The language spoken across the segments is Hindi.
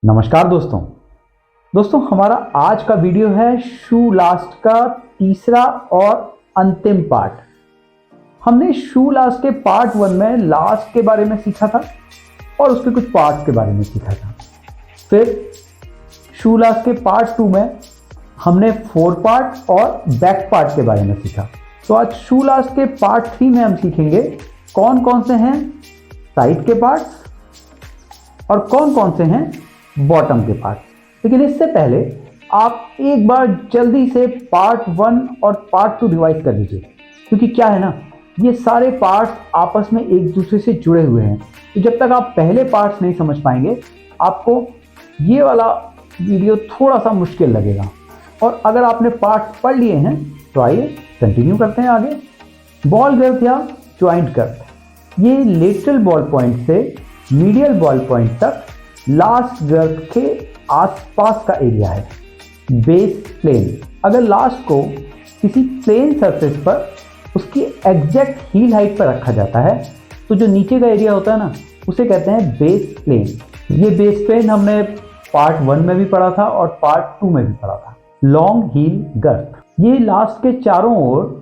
नमस्कार दोस्तों हमारा आज का वीडियो है शू लास्ट का तीसरा और अंतिम पार्ट। हमने शू लास्ट के पार्ट 1 में लास्ट के बारे में सीखा था और उसके कुछ पार्ट्स के बारे में सीखा था। फिर शू लास्ट के पार्ट 2 में हमने फोर पार्ट और बैक पार्ट के बारे में सीखा। तो आज शू लास्ट के पार्ट 3 में हम सीखेंगे कौन कौन से हैं साइड के पार्ट्स और कौन कौन से हैं बॉटम के पार्ट। लेकिन इससे पहले आप एक बार जल्दी से पार्ट 1 और पार्ट 2 रिवाइज कर लीजिए, क्योंकि क्या है ना, ये सारे पार्ट्स आपस में एक दूसरे से जुड़े हुए हैं। तो जब तक आप पहले पार्ट्स नहीं समझ पाएंगे आपको ये वाला वीडियो थोड़ा सा मुश्किल लगेगा। और अगर आपने पार्ट पढ़ लिए हैं तो आइए कंटिन्यू करते हैं आगे। बॉल गर्थ या ज्वाइंट गर्थ, ये लेटरल बॉल पॉइंट से मीडियल बॉल पॉइंट तक लास्ट गर्थ के आसपास का एरिया है। बेस प्लेन, अगर लास्ट को किसी प्लेन सरफेस पर उसकी एग्जैक्ट हील हाइट पर रखा जाता है तो जो नीचे का एरिया होता है ना, उसे कहते हैं बेस प्लेन। ये बेस प्लेन हमने पार्ट 1 में भी पढ़ा था और पार्ट 2 में भी पढ़ा था। लॉन्ग हील गर्थ, ये लास्ट के चारों ओर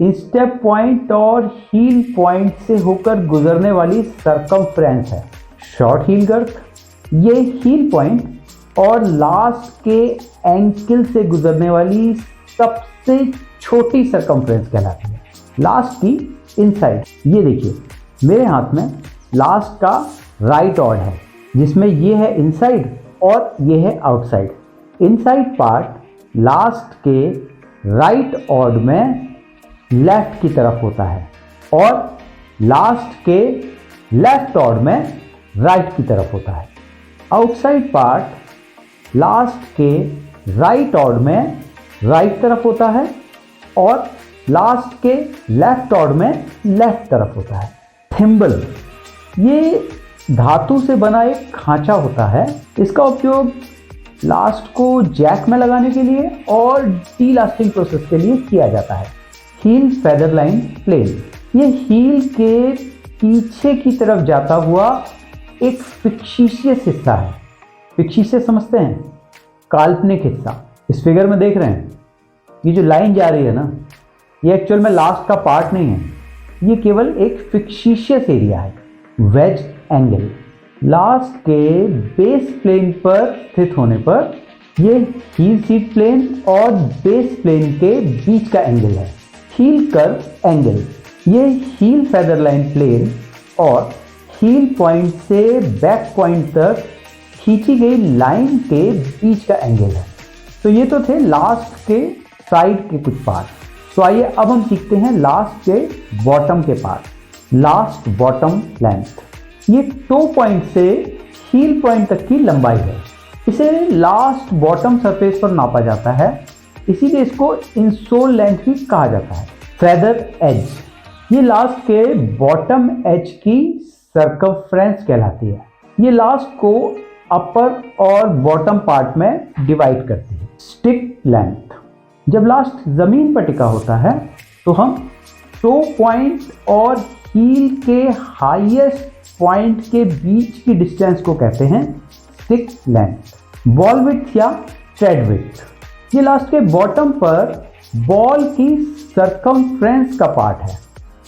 इंस्टेप पॉइंट और हील पॉइंट से होकर गुजरने वाली सर्कमफ्रेंस है। शॉर्ट हील गर्थ, ये हील पॉइंट और लास्ट के एंकल से गुजरने वाली सबसे छोटी सर्कमफ्रेंस कहलाती है। लास्ट की इनसाइड, ये देखिए मेरे हाथ में लास्ट का राइट ऑड है जिसमें ये है इनसाइड और ये है आउटसाइड। इनसाइड पार्ट लास्ट के राइट ऑड में लेफ्ट की तरफ होता है और लास्ट के लेफ्ट ऑड में राइट की तरफ होता है। आउटसाइड पार्ट लास्ट के राइट ऑड में राइट तरफ होता है और लास्ट के लेफ्ट ऑड में लेफ्ट तरफ होता है। थिम्बल, ये धातु से बना एक खांचा होता है। इसका उपयोग लास्ट को जैक में लगाने के लिए और डी-लास्टिंग प्रोसेस के लिए किया जाता है। हील फेदर लाइन प्लेन, ये हील के पीछे की तरफ जाता हुआ एक फिक्सिशियस हिस्सा है। फिक्सिशियस समझते हैं, काल्पनिक हिस्सा। इस फिगर में देख रहे हैं ये जो लाइन जा रही है ना, ये एक्चुअल में लास्ट का पार्ट नहीं है, ये केवल एक फिक्सिशियस एरिया है। वेज एंगल, लास्ट के बेस प्लेन पर स्थित होने पर ये हील सीट प्लेन और बेस प्लेन के बीच का एंगल है। हील कर्व एंगल, ये हील फेदर लाइन प्लेन और हील पॉइंट से बैक पॉइंट तक खींची गई लाइन के बीच का एंगल है। तो ये तो थे लास्ट के साइड के कुछ पार्ट। तो आइए अब हम सीखते हैं लास्ट के बॉटम के पार्ट। लास्ट बॉटम लेंथ, ये टो पॉइंट से हील पॉइंट तक की लंबाई है। इसे लास्ट बॉटम सरफेस पर नापा जाता है, इसीलिए इसको इंसोल लेंथ भी कहा जाता है। फेदर एज, ये लास्ट के बॉटम एज की सर्कमफ्रेंस कहलाती है। ये लास्ट को अपर और बॉटम पार्ट में डिवाइड करती है। स्टिक लेंथ, जब लास्ट जमीन पर टिका होता है तो हम टो पॉइंट और हील के हाईएस्ट पॉइंट के बीच की डिस्टेंस को कहते हैं स्टिक लेंथ। बॉल विड्थ या ट्रेड विड्थ, ये लास्ट के बॉटम पर बॉल की सर्कमफ्रेंस का पार्ट है।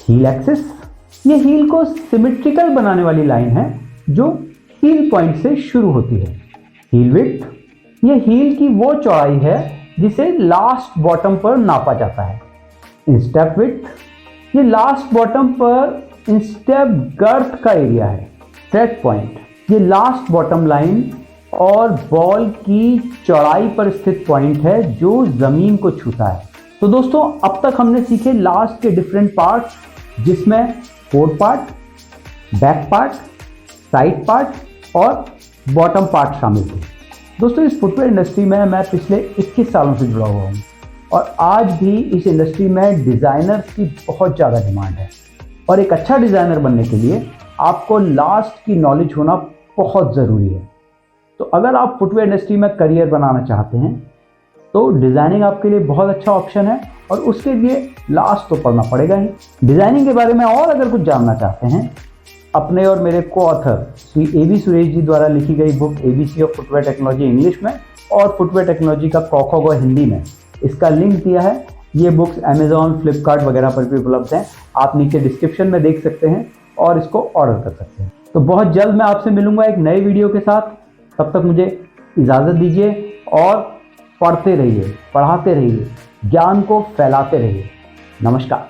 हील एक्सिस, ये हील को सिमेट्रिकल बनाने वाली लाइन है जो हील पॉइंट से शुरू होती है। हील विड्थ, ये हील की वो चौड़ाई है जिसे लास्ट बॉटम पर नापा जाता है। इंस्टेप विड्थ, ये लास्ट बॉटम पर इंस्टेप गर्थ का एरिया है। सेट पॉइंट, ये लास्ट बॉटम लाइन और बॉल की चौड़ाई पर स्थित पॉइंट है जो जमीन को छूता है। तो दोस्तों अब तक हमने सीखे लास्ट के डिफरेंट पार्ट्स, जिसमें four part, back part, side part और बॉटम पार्ट शामिल थे। दोस्तों इस फुटवेयर इंडस्ट्री में मैं पिछले 21 सालों से जुड़ा हुआ हूँ और आज भी इस इंडस्ट्री में डिज़ाइनर्स की बहुत ज़्यादा डिमांड है। और एक अच्छा डिज़ाइनर बनने के लिए आपको लास्ट की नॉलेज होना बहुत ज़रूरी है। तो अगर आप फुटवेयर इंडस्ट्री में करियर बनाना चाहते हैं तो डिज़ाइनिंग आपके लिए बहुत अच्छा ऑप्शन है और उसके लिए लास्ट तो पढ़ना पड़ेगा ही। डिज़ाइनिंग के बारे में और अगर कुछ जानना चाहते हैं अपने और मेरे को ऑथर श्री A.V. सुरेश जी द्वारा लिखी गई book ABC of footwear technology English में और फुटवेयर टेक्नोलॉजी का क हिंदी में, इसका लिंक दिया है। ये बुक्स अमेजॉन, फ्लिपकार्ट वगैरह पर भी उपलब्ध हैं। आप नीचे डिस्क्रिप्शन में देख सकते हैं और इसको ऑर्डर कर सकते हैं। तो बहुत जल्द मैं आपसे मिलूंगा एक नए वीडियो के साथ। तब तक मुझे इजाज़त दीजिए और पढ़ते रहिए, पढ़ाते रहिए, ज्ञान को फैलाते रहिए। नमस्कार।